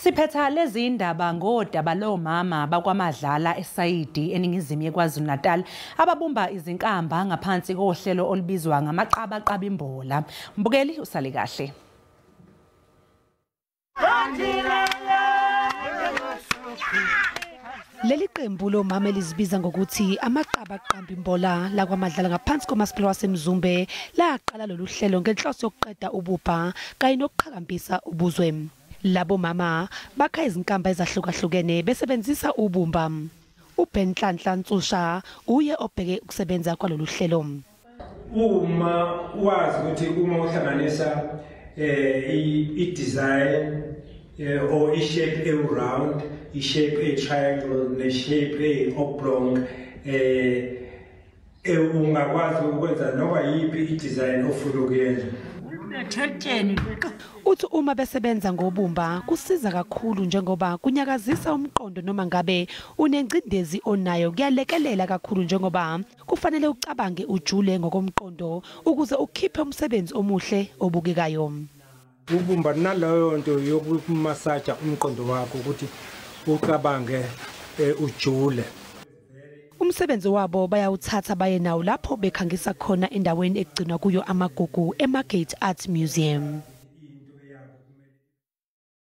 Siphetha lezi indaba ngodaba lomama bakwaMadlala eSayidi eningizimu yeKwaZulu-Natal ababumba izinkamba ngaphansi kohlelo olubizwa ngamaqabaqaba imbola. Mbukeli usale kahle. Leli qembu lomama elizibiza ngokuthi amaqabaqaba imbola la kwaMadlala ngaphansi komasipala waseMzumbe laqala lolu hlelo ngenhloso yokuqeda ububha kanye nokuqhakambisa ubuzwe. Labo mama bakha izinkamba ezahlukahlukene besebenzisa ubumba. uBen Nhlanhla Ntsusha uye obheke ukusebenza kwalolu hlelo. Uma wazi ukuthi uma uhlanganisa i-design or i-shape e-round, i-shape e-triangle ne-shape e-oblong, ungakwazi ukwenza noma yiphi i-design ofuna ukuyenza. Uthi uma besebenza ngobumba kusiza kakhulu njengoba kunyakazisa umqondo noma ngabe unengcindezi onayo kuyalekelela kakhulu njengoba kufanele ucabange ujule ngokomqondo ukuze ukhiphe umsebenzi omuhle obukekayo. Ubumba naleyo nto yokumasaja umqondo wakho ukuthi ucabange ujule. Umsebenzi wabo bayawuthatha baye nawo lapho bekhangisa khona endaweni egcinwa kuyo amagugu eMargate Art Museum.